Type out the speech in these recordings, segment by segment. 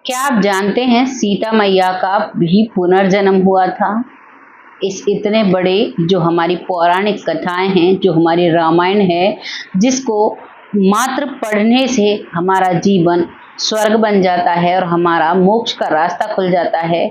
क्या आप जानते हैं सीता मैया का भी पुनर्जन्म हुआ था? इस इतने बड़े जो हमारी पौराणिक कथाएं हैं, जो हमारी रामायण है, जिसको मात्र पढ़ने से हमारा जीवन स्वर्ग बन जाता है और हमारा मोक्ष का रास्ता खुल जाता है,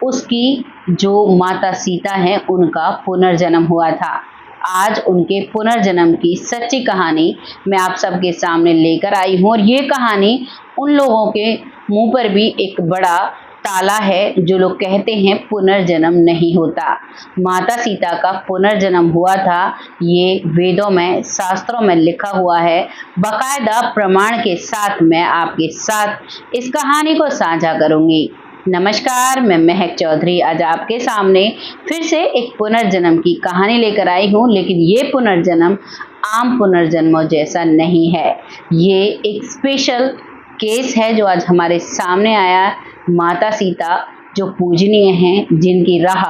उसकी जो माता सीता हैं उनका पुनर्जन्म हुआ था। आज उनके पुनर्जन्म की सच्ची कहानी मैं आप सबके सामने लेकर आई हूँ और ये कहानी उन लोगों के मुंह पर भी एक बड़ा ताला है जो लोग कहते हैं पुनर्जन्म नहीं होता। माता सीता का पुनर्जन्म हुआ था, ये वेदों में, शास्त्रों में लिखा हुआ है। बाकायदा प्रमाण के साथ मैं आपके साथ इस कहानी को साझा करूंगी। नमस्कार, मैं महक चौधरी आज आपके सामने फिर से एक पुनर्जन्म की कहानी लेकर आई हूँ, लेकिन ये पुनर्जन्म आम पुनर्जन्मों जैसा नहीं है। ये एक स्पेशल केस है जो आज हमारे सामने आया। माता सीता जो पूजनीय हैं, जिनकी राह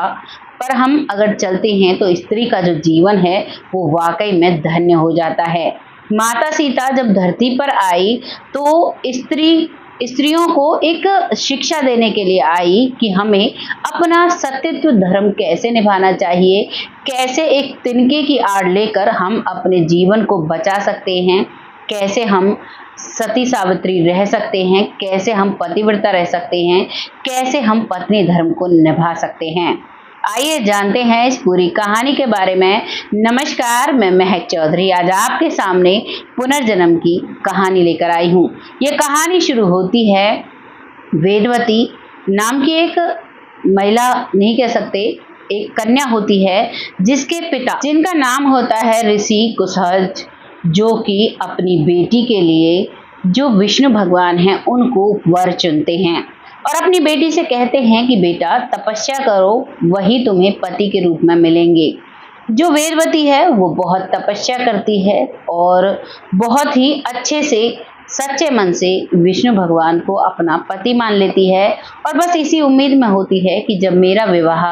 पर हम अगर चलते हैं तो स्त्री का जो जीवन है वो वाकई में धन्य हो जाता है। माता सीता जब धरती पर आई तो स्त्रियों को एक शिक्षा देने के लिए आई कि हमें अपना सत्यत्व धर्म कैसे निभाना चाहिए, कैसे एक तिनके की आड़ लेकर हम अपने जीवन को बचा सकते हैं, कैसे हम सती सावित्री रह सकते हैं, कैसे हम पतिव्रता रह सकते हैं, कैसे हम पत्नी धर्म को निभा सकते हैं। आइए जानते हैं इस पूरी कहानी के बारे में। नमस्कार, मैं महक चौधरी आज आपके सामने पुनर्जन्म की कहानी लेकर आई हूँ। ये कहानी शुरू होती है वेदवती नाम की एक महिला, नहीं कह सकते, एक कन्या होती है जिसके पिता, जिनका नाम होता है ऋषि कुशहज, जो कि अपनी बेटी के लिए जो विष्णु भगवान हैं उनको वर चुनते हैं और अपनी बेटी से कहते हैं कि बेटा तपस्या करो, वही तुम्हें पति के रूप में मिलेंगे। जो वेदवती है वो बहुत तपस्या करती है और बहुत ही अच्छे से सच्चे मन से विष्णु भगवान को अपना पति मान लेती है और बस इसी उम्मीद में होती है कि जब मेरा विवाह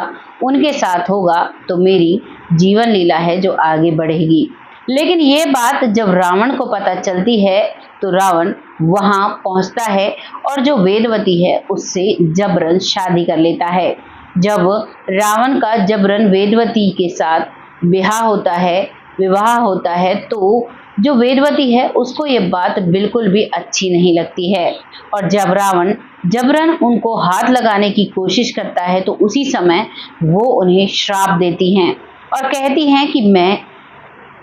उनके साथ होगा तो मेरी जीवन लीला है जो आगे बढ़ेगी। लेकिन ये बात जब रावण को पता चलती है तो रावण वहां पहुंचता है और जो वेदवती है उससे जबरन शादी कर लेता है। जब रावण का जबरन वेदवती के साथ विवाह होता है तो जो वेदवती है उसको ये बात बिल्कुल भी अच्छी नहीं लगती है और जब रावण जबरन उनको हाथ लगाने की कोशिश करता है तो उसी समय वो उन्हें श्राप देती हैं और कहती हैं कि मैं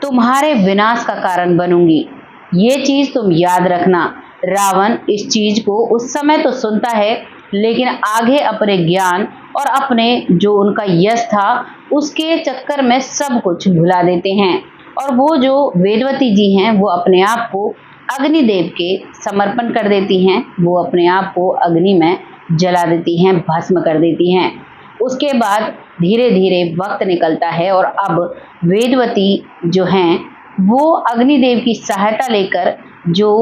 तुम्हारे विनाश का कारण बनूंगी, ये चीज तुम याद रखना। रावण इस चीज को उस समय तो सुनता है, लेकिन आगे अपने ज्ञान और अपने जो उनका यश था उसके चक्कर में सब कुछ भुला देते हैं और वो जो वेदवती जी हैं वो अपने आप को अग्निदेव के समर्पण कर देती हैं। वो अपने आप को अग्नि में जला देती हैं, भस्म कर देती हैं। उसके बाद धीरे धीरे वक्त निकलता है और अब वेदवती जो हैं वो अग्निदेव की सहायता लेकर जो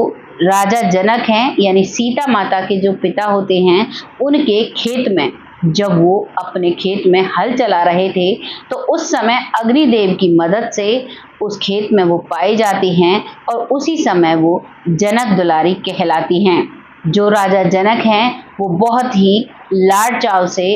राजा जनक हैं यानी सीता माता के जो पिता होते हैं उनके खेत में, जब वो अपने खेत में हल चला रहे थे तो उस समय अग्निदेव की मदद से उस खेत में वो पाई जाती हैं और उसी समय वो जनक दुलारी कहलाती हैं। जो राजा जनक हैं वो बहुत ही लाड चाव से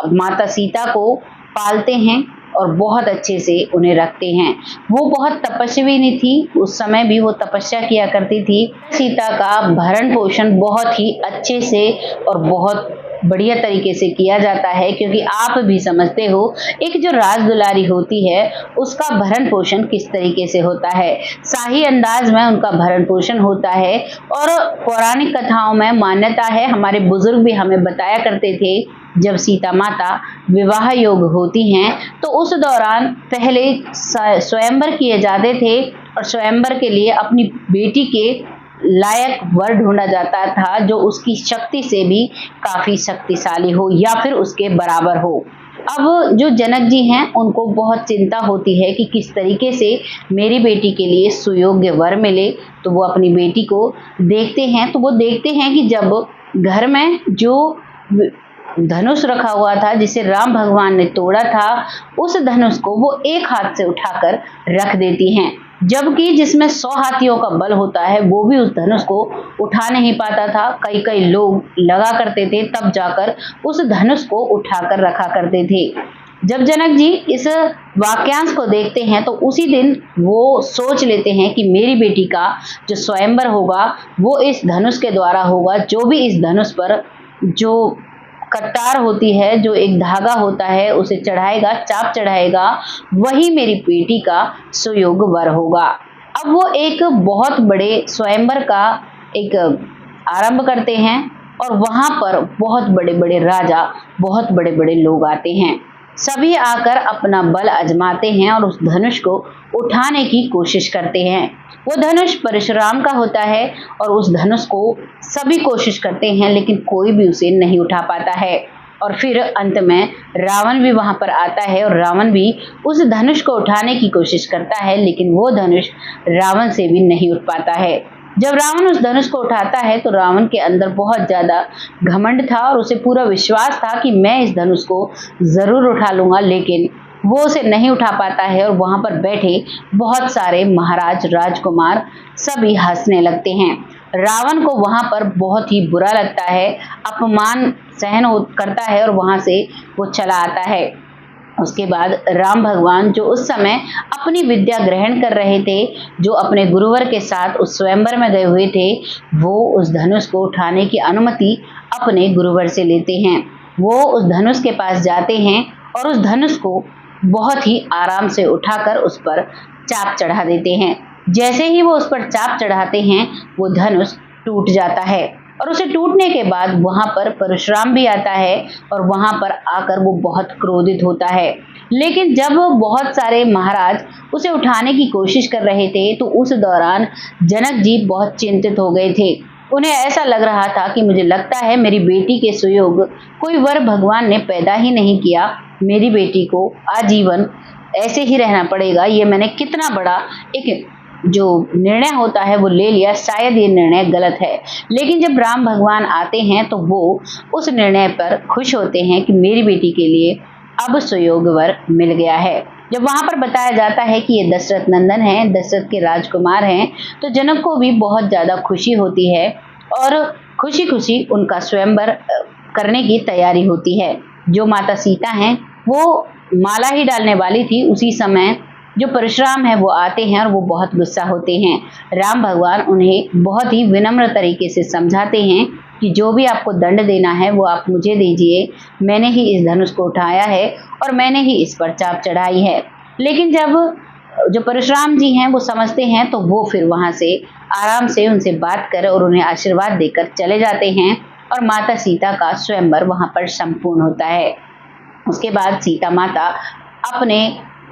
माता सीता को पालते हैं और बहुत अच्छे से उन्हें रखते हैं। वो बहुत तपस्विनी थी, उस समय भी वो तपस्या किया करती थी। सीता का भरण पोषण बहुत ही अच्छे से और बहुत बढ़िया तरीके से किया जाता है, क्योंकि आप भी समझते हो एक जो राज दुलारी होती है उसका भरण पोषण किस तरीके से होता है। शाही अंदाज में उनका भरण पोषण होता है और पौराणिक कथाओं में मान्यता है, हमारे बुजुर्ग भी हमें बताया करते थे, जब सीता माता विवाह योग होती हैं तो उस दौरान पहले स्वयंवर किए जाते थे और स्वयंवर के लिए अपनी बेटी के लायक वर ढूंढा जाता था जो उसकी शक्ति से भी काफी शक्तिशाली हो या फिर उसके बराबर हो। अब जो जनक जी हैं उनको बहुत चिंता होती है कि किस तरीके से मेरी बेटी के लिए सुयोग्य वर मिले, तो वो अपनी बेटी को देखते हैं तो वो देखते हैं कि जब घर में जो धनुष रखा हुआ था जिसे राम भगवान ने तोड़ा था, उस धनुष को वो एक हाथ से उठाकर रख देती हैं जबकि जिसमें 100 हाथियों का बल होता है वो भी उस धनुष को उठा नहीं पाता था। कई कई लोग लगा करते थे, तब जाकर उस धनुष को उठाकर रखा करते थे। जब जनक जी इस वाक्यांश को देखते हैं तो उसी दिन वो सोच लेते हैं कि मेरी बेटी का जो स्वयंवर होगा वो इस धनुष के द्वारा होगा। जो भी इस धनुष पर जो कटार होती है, जो एक धागा होता है, उसे चढ़ाएगा, चाप चढ़ाएगा, वही मेरी बेटी का सुयोग वर होगा। अब वो एक बहुत बड़े स्वयंवर का एक आरंभ करते हैं और वहां पर बहुत बड़े बड़े राजा, बहुत बड़े बड़े लोग आते हैं। सभी आकर अपना बल आजमाते हैं और उस धनुष को उठाने की कोशिश करते हैं। वो धनुष परशुराम का होता है और उस धनुष को सभी कोशिश करते हैं, लेकिन कोई भी उसे नहीं उठा पाता है। और फिर अंत में रावण भी वहां पर आता है और रावण भी उस धनुष को उठाने की कोशिश करता है, लेकिन वो धनुष रावण से भी नहीं उठ पाता है। जब रावण उस धनुष को उठाता है तो रावण के अंदर बहुत ज्यादा घमंड था और उसे पूरा विश्वास था कि मैं इस धनुष को जरूर उठा लूंगा, लेकिन वो उसे नहीं उठा पाता है। और वहां पर बैठे बहुत सारे महाराज, राजकुमार सभी हंसने लगते हैं। रावण को वहां पर बहुत ही बुरा लगता है, अपमान सहन करता है और वहां से वो चला आता है। उसके बाद राम भगवान जो उस समय अपनी विद्या ग्रहण कर रहे थे, जो अपने गुरुवर के साथ उस स्वयंवर में गए हुए थे, वो उस धनुष को उठाने की अनुमति अपने गुरुवर से लेते हैं। वो उस धनुष के पास जाते हैं और उस धनुष को बहुत ही आराम से उठाकर उस पर चाप चढ़ा देते हैं। जैसे ही वो उस पर चाप चढ़ाते हैं वो धनुष टूट जाता है और उसे टूटने के बाद वहां पर परशुराम भी आता है और वहां पर आकर वो बहुत क्रोधित होता है। लेकिन जब बहुत सारे महाराज उसे उठाने की कोशिश कर रहे थे तो उस दौरान जनक जी बहुत चिंतित हो गए थे। उन्हें ऐसा लग रहा था कि मुझे लगता है मेरी बेटी के सुयोग कोई वर भगवान ने पैदा ही नहीं किया, मेरी बेटी को आजीवन ऐसे ही रहना पड़ेगा। ये मैंने कितना बड़ा एक जो निर्णय होता है वो ले लिया, शायद ये निर्णय गलत है। लेकिन जब राम भगवान आते हैं तो वो उस निर्णय पर खुश होते हैं कि मेरी बेटी के लिए अब सुयोग वर मिल गया है। जब वहां पर बताया जाता है कि ये दशरथ नंदन हैं, दशरथ के राजकुमार हैं, तो जनक को भी बहुत ज्यादा खुशी होती है और खुशी खुशी उनका स्वयंवर करने की तैयारी होती है। जो माता सीता हैं वो माला ही डालने वाली थी, उसी समय जो परशुराम है वो आते हैं और वो बहुत गुस्सा होते हैं। राम भगवान उन्हें बहुत ही विनम्र तरीके से समझाते हैं कि जो भी आपको दंड देना है वो आप मुझे दीजिए, मैंने ही इस धनुष को उठाया है और मैंने ही इस पर चाप चढ़ाई है। लेकिन जब जो परशुराम जी हैं वो समझते हैं तो वो फिर वहां से आराम से उनसे बात कर और उन्हें आशीर्वाद देकर चले जाते हैं और माता सीता का स्वयंवर वहां पर संपूर्ण होता है। उसके बाद सीता माता अपने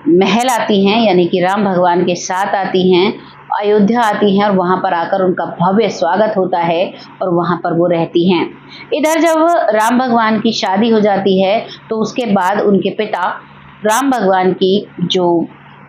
महल आती हैं, यानी कि राम भगवान के साथ आती हैं, अयोध्या आती हैं और वहां पर आकर उनका भव्य स्वागत होता है और वहां पर वो रहती हैं। इधर जब राम भगवान की शादी हो जाती है तो उसके बाद उनके पिता राम भगवान की जो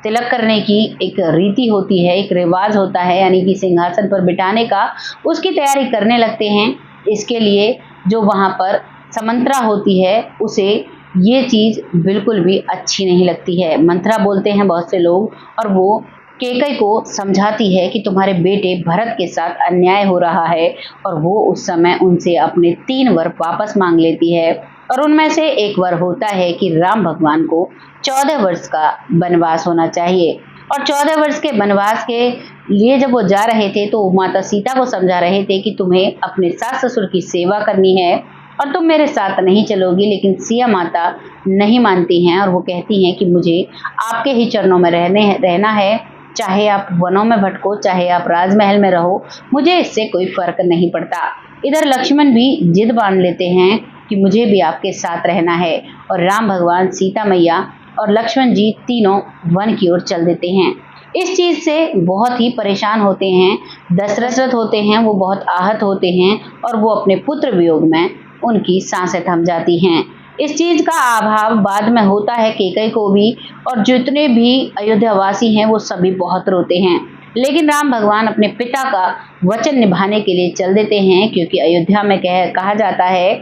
तिलक करने की एक रीति होती है, एक रिवाज होता है, यानी कि सिंहासन पर बिठाने का, उसकी तैयारी करने लगते हैं। इसके लिए जो वहां पर समंत्रा होती है उसे ये चीज बिल्कुल भी अच्छी नहीं लगती है। मंत्रा बोलते हैं बहुत से लोग, और वो कैकई को समझाती है कि तुम्हारे बेटे भरत के साथ अन्याय हो रहा है, और वो उस समय उनसे अपने 3 वर वापस मांग लेती है। और उनमें से एक वर होता है कि राम भगवान को 14 वर्ष का वनवास होना चाहिए। और 14 वर्ष के वनवास के लिए जब वो जा रहे थे तो माता सीता को समझा रहे थे कि तुम्हें अपने सास ससुर की सेवा करनी है और तुम मेरे साथ नहीं चलोगी। लेकिन सिया माता नहीं मानती हैं और वो कहती हैं कि मुझे आपके ही चरणों में रहना है, चाहे आप वनों में भटको, चाहे आप राजमहल में रहो, मुझे इससे कोई फर्क नहीं पड़ता। इधर लक्ष्मण भी जिद बांध लेते हैं कि मुझे भी आपके साथ रहना है, और राम भगवान, सीता मैया और लक्ष्मण जी तीनों वन की ओर चल देते हैं। इस चीज से बहुत ही परेशान होते हैं दशरथ होते हैं, वो बहुत आहत होते हैं और वो अपने पुत्र वियोग में उनकी सांसें थम जाती हैं। इस चीज का अभाव बाद में होता है कैकई को भी, और जितने भी अयोध्यावासी हैं वो सभी बहुत रोते हैं। लेकिन राम भगवान अपने पिता का वचन निभाने के लिए चल देते हैं, क्योंकि अयोध्या में कहा जाता है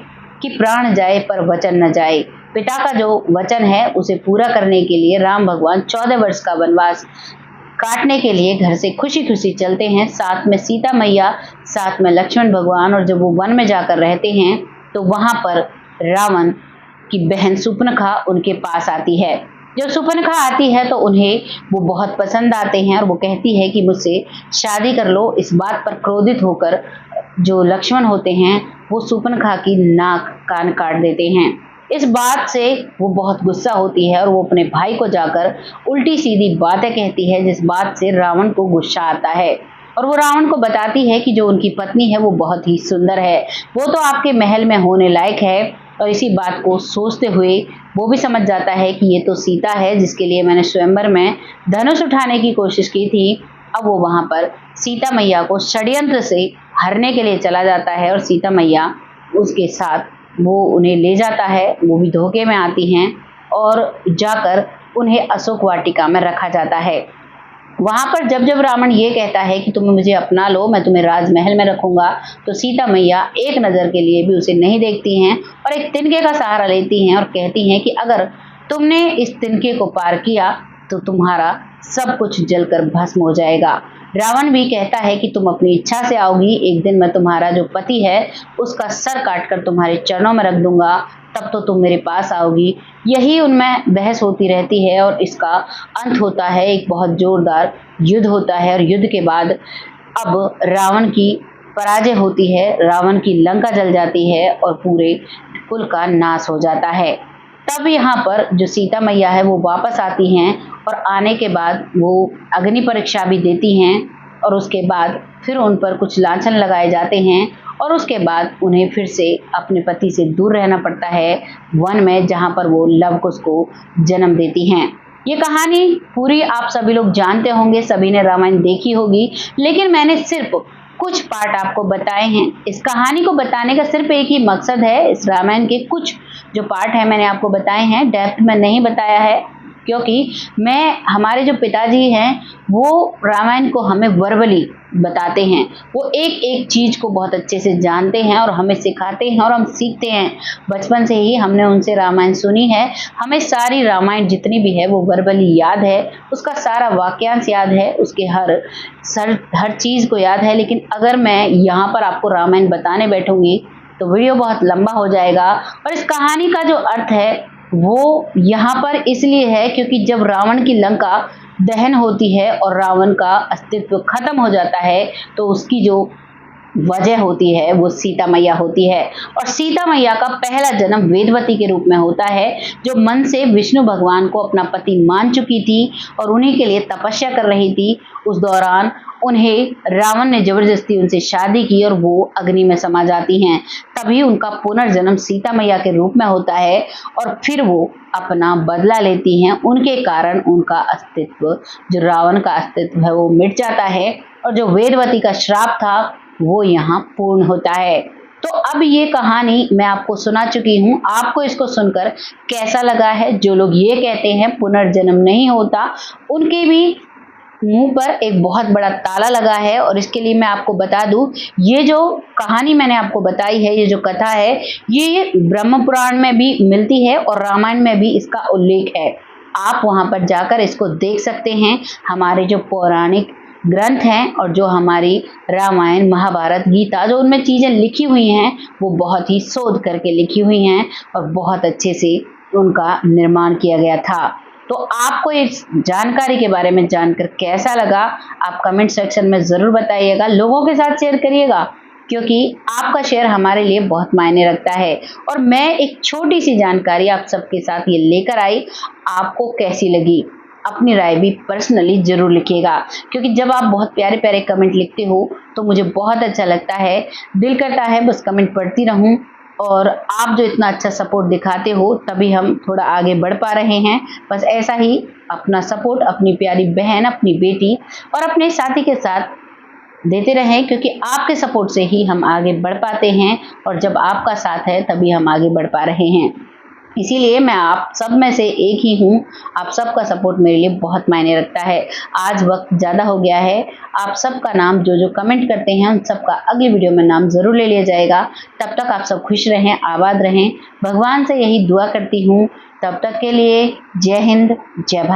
कि प्राण जाए पर वचन न जाए। पिता का जो वचन है उसे पूरा करने के लिए राम भगवान 14 वर्ष का वनवास काटने के लिए घर से खुशी खुशी चलते हैं। साथ में सीता मैया, साथ में लक्ष्मण भगवान। और जब वो वन में जाकर रहते हैं तो वहां पर रावण की बहन सुपनखा उनके पास आती है। जब सुपनखा आती है तो उन्हें वो बहुत पसंद आते हैं और वो कहती है कि मुझसे शादी कर लो। इस बात पर क्रोधित होकर जो लक्ष्मण होते हैं वो सुपनखा की नाक कान काट देते हैं। इस बात से वो बहुत गुस्सा होती है और वो अपने भाई को जाकर उल्टी सीधी बातें कहती है, जिस बात से रावण को गुस्सा आता है। और वो रावण को बताती है कि जो उनकी पत्नी है वो बहुत ही सुंदर है, वो तो आपके महल में होने लायक है। और इसी बात को सोचते हुए वो भी समझ जाता है कि ये तो सीता है जिसके लिए मैंने स्वयंवर में धनुष उठाने की कोशिश की थी। अब वो वहां पर सीता मैया को षड्यंत्र से हरने के लिए चला जाता है और सीता मैया उसके साथ वो उन्हें ले जाता है। वो भी धोखे में आती हैं और जाकर उन्हें अशोक वाटिका में रखा जाता है। वहां पर जब जब रावण ये कहता है कि तुम मुझे अपना लो, मैं तुम्हें राजमहल में रखूंगा, तो सीता मैया एक नजर के लिए भी उसे नहीं देखती हैं और एक तिनके का सहारा लेती हैं और कहती हैं कि अगर तुमने इस तिनके को पार किया तो तुम्हारा सब कुछ जलकर भस्म हो जाएगा। रावण भी कहता है कि तुम अपनी इच्छा से आओगी, एक दिन मैं तुम्हारा जो पति है उसका सर काटकर तुम्हारे चरणों में रख दूंगा, तब तो तुम मेरे पास आओगी। यही उनमें बहस होती रहती है और इसका अंत होता है, एक बहुत जोरदार युद्ध होता है। और युद्ध के बाद अब रावण की पराजय होती है, रावण की लंका जल जाती है और पूरे कुल का नाश हो जाता है। तब यहाँ पर जो सीता मैया है वो वापस आती हैं और आने के बाद वो अग्नि परीक्षा भी देती हैं और उसके बाद फिर उन पर कुछ लांछन लगाए जाते हैं और उसके बाद उन्हें फिर से अपने पति से दूर रहना पड़ता है वन में, जहाँ पर वो लव कुश को जन्म देती हैं। ये कहानी पूरी आप सभी लोग जानते होंगे, सभी ने रामायण देखी होगी, लेकिन मैंने सिर्फ कुछ पार्ट आपको बताए हैं। इस कहानी को बताने का सिर्फ एक ही मकसद है, इस रामायण के कुछ जो पार्ट है मैंने आपको बताए हैं, डेप्थ में नहीं बताया है, क्योंकि हमारे जो पिताजी हैं वो रामायण को हमें वर्बली बताते हैं, वो एक एक चीज को बहुत अच्छे से जानते हैं और हमें सिखाते हैं और हम सीखते हैं। बचपन से ही हमने उनसे रामायण सुनी है, हमें सारी रामायण जितनी भी है वो वर्बली याद है, उसका सारा वाक्यांश याद है, उसके हर चीज को याद है। लेकिन अगर मैं यहाँ पर आपको रामायण बताने बैठूंगी तो वीडियो बहुत लंबा हो जाएगा। और इस कहानी का जो अर्थ है वो यहाँ पर इसलिए है क्योंकि जब रावण की लंका दहन होती है और रावण का अस्तित्व खत्म हो जाता है तो उसकी जो वजह होती है वो सीता मैया होती है। और सीता मैया का पहला जन्म वेदवती के रूप में होता है, जो मन से विष्णु भगवान को अपना पति मान चुकी थी और उन्हीं के लिए तपस्या कर रही थी। उस दौरान उन्हें रावण ने जबरदस्ती उनसे शादी की और वो अग्नि में समा जाती हैं। तभी उनका पुनर्जन्म सीता मैया के रूप में होता है और फिर वो अपना बदला लेती हैं। उनके कारण उनका अस्तित्व, जो रावण का अस्तित्व है, वो मिट जाता है और जो वेदवती का श्राप था वो यहाँ पूर्ण होता है। तो अब ये कहानी मैं आपको सुना चुकी हूँ, आपको इसको सुनकर कैसा लगा है? जो लोग ये कहते हैं पुनर्जन्म नहीं होता, उनके भी मुंह पर एक बहुत बड़ा ताला लगा है। और इसके लिए मैं आपको बता दूं, ये जो कहानी मैंने आपको बताई है, ये जो कथा है, ये ब्रह्म पुराण में भी मिलती है और रामायण में भी इसका उल्लेख है। आप वहां पर जाकर इसको देख सकते हैं। हमारे जो पौराणिक ग्रंथ हैं और जो हमारी रामायण, महाभारत, गीता, जो उनमें चीजें लिखी हुई हैं वो बहुत ही शोध करके लिखी हुई हैं और बहुत अच्छे से उनका निर्माण किया गया था। तो आपको इस जानकारी के बारे में जानकर कैसा लगा, आप कमेंट सेक्शन में जरूर बताइएगा, लोगों के साथ शेयर करिएगा, क्योंकि आपका शेयर हमारे लिए बहुत मायने रखता है। और मैं एक छोटी सी जानकारी आप सबके साथ ये लेकर आई, आपको कैसी लगी अपनी राय भी पर्सनली जरूर लिखिएगा, क्योंकि जब आप बहुत प्यारे प्यारे कमेंट लिखते हो तो मुझे बहुत अच्छा लगता है, दिल करता है बस कमेंट पढ़ती रहूं। और आप जो इतना अच्छा सपोर्ट दिखाते हो तभी हम थोड़ा आगे बढ़ पा रहे हैं। बस ऐसा ही अपना सपोर्ट अपनी प्यारी बहन, अपनी बेटी और अपने साथी के साथ देते रहें, क्योंकि आपके सपोर्ट से ही हम आगे बढ़ पाते हैं और जब आपका साथ है तभी हम आगे बढ़ पा रहे हैं। इसीलिए मैं आप सब में से एक ही हूँ, आप सबका सपोर्ट मेरे लिए बहुत मायने रखता है। आज वक्त ज़्यादा हो गया है, आप सबका नाम जो जो कमेंट करते हैं उन सबका अगली वीडियो में नाम ज़रूर ले लिया जाएगा। तब तक आप सब खुश रहें, आबाद रहें, भगवान से यही दुआ करती हूँ। तब तक के लिए जय हिंद, जय भारत।